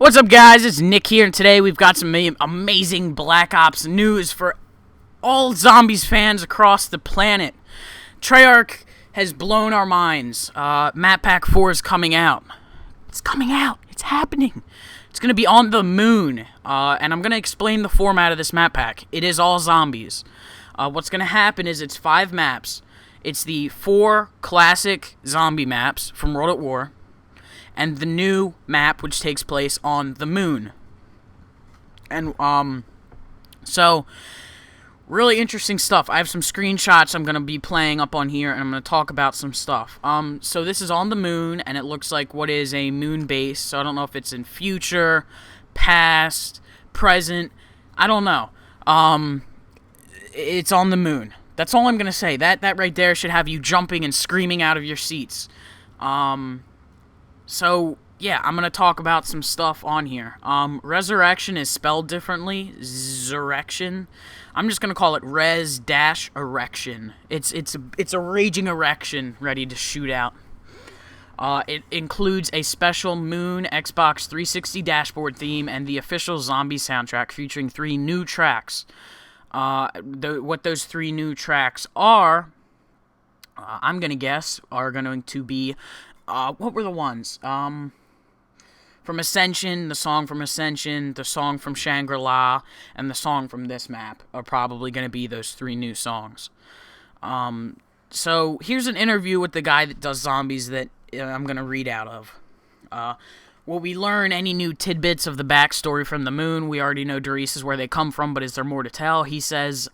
What's up, guys? It's Nick here, and today we've got some amazing Black Ops news for all Zombies fans across the planet. Treyarch has blown our minds. Map Pack 4 is coming out. It's coming out. It's happening. It's going to be on the moon, and I'm going to explain the format of this map pack. It is all zombies. What's going to happen is it's 5 maps. It's the 4 classic zombie maps from World at War, and the new map, which takes place on the moon. And, so, really interesting stuff. I have some screenshots I'm going to be playing up on here, and I'm going to talk about some stuff. So this is on the moon, and it looks like what is a moon base. So I don't know if it's in future, past, present, I don't know. It's on the moon. That's all I'm going to say. That right there should have you jumping and screaming out of your seats. So, yeah, I'm going to talk about some stuff on here. Resurrection is spelled differently. Zurrection. I'm just going to call it Res-Erection. It's a raging erection ready to shoot out. It includes a special Moon Xbox 360 dashboard theme and the official Zombie soundtrack featuring 3 new tracks. What those 3 new tracks are, I'm going to guess, are going to be... what were the ones? From Ascension, the song from Ascension, the song from Shangri-La, and the song from this map are probably going to be those 3 new songs. So, here's an interview with the guy that does Zombies that I'm going to read out of. Will we learn any new tidbits of the backstory from the moon? We already know Doris is where they come from, but is there more to tell? He says,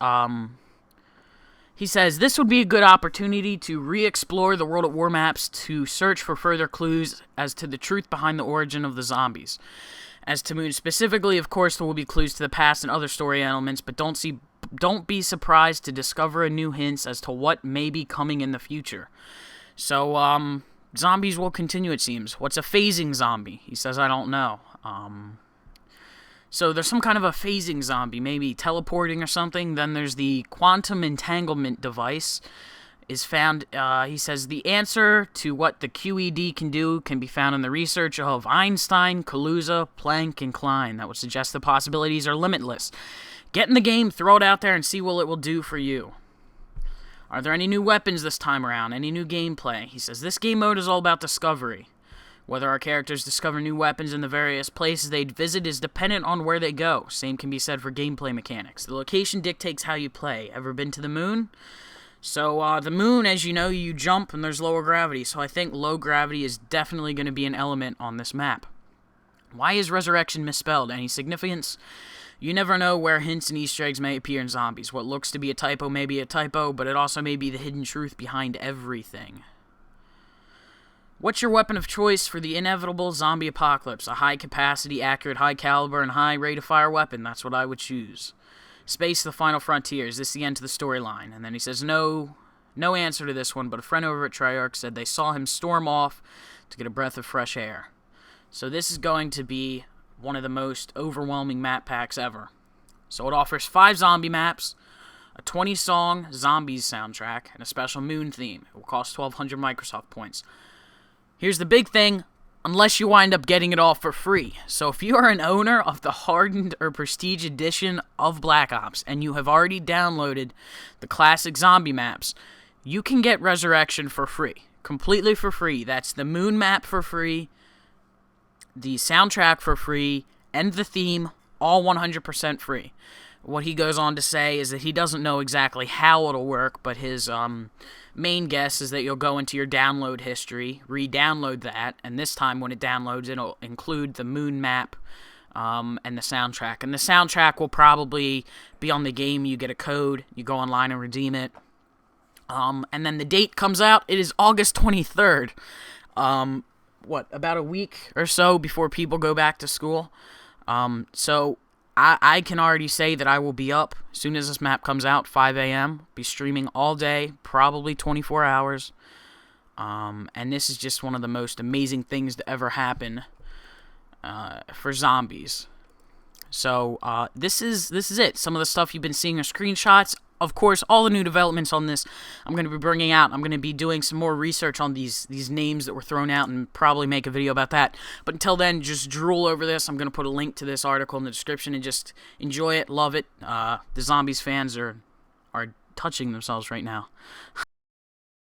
this would be a good opportunity to re-explore the World at War maps to search for further clues as to the truth behind the origin of the zombies. As to Moon specifically, of course, there will be clues to the past and other story elements, but don't be surprised to discover a new hints as to what may be coming in the future. So, zombies will continue, it seems. What's a phasing zombie? He says, I don't know. So there's some kind of a phasing zombie, maybe teleporting or something. Then there's the quantum entanglement device is found. He says the answer to what the QED can do can be found in the research of Einstein, Kaluza, Planck, and Klein. That would suggest the possibilities are limitless. Get in the game, throw it out there, and see what it will do for you. Are there any new weapons this time around? Any new gameplay? He says this game mode is all about discovery. Whether our characters discover new weapons in the various places they visit is dependent on where they go. Same can be said for gameplay mechanics. The location dictates how you play. Ever been to the moon? So, the moon, as you know, you jump and there's lower gravity. So I think low gravity is definitely going to be an element on this map. Why is Resurrection misspelled? Any significance? You never know where hints and Easter eggs may appear in Zombies. What looks to be a typo may be a typo, but it also may be the hidden truth behind everything. What's your weapon of choice for the inevitable zombie apocalypse? A high-capacity, accurate, high-caliber, and high-rate-of-fire weapon. That's what I would choose. Space, the final frontier. Is this the end to the storyline? And then he says, no answer to this one, but a friend over at Treyarch said they saw him storm off to get a breath of fresh air. So this is going to be one of the most overwhelming map packs ever. So it offers 5 zombie maps, a 20-song Zombies soundtrack, and a special Moon theme. It will cost 1,200 Microsoft points. Here's the big thing, unless you wind up getting it all for free. So if you are an owner of the Hardened or Prestige Edition of Black Ops, and you have already downloaded the classic zombie maps, you can get Resurrection for free. Completely for free. That's the Moon map for free, the soundtrack for free, and the theme, all 100% free. What he goes on to say is that he doesn't know exactly how it'll work, but his main guess is that you'll go into your download history, re-download that, and this time when it downloads, it'll include the Moon map and the soundtrack. And the soundtrack will probably be on the game. You get a code, you go online and redeem it. And then the date comes out. It is August 23rd. About a week or so before people go back to school. So I can already say that I will be up as soon as this map comes out, 5 a.m., be streaming all day, probably 24 hours, and this is just one of the most amazing things to ever happen for Zombies. So, this is it. Some of the stuff you've been seeing are screenshots. of course, all the new developments on this I'm going to be bringing out. I'm going to be doing some more research on these names that were thrown out and probably make a video about that. But until then, just drool over this. I'm going to put a link to this article in the description and just enjoy it, love it. The Zombes fans are touching themselves right now.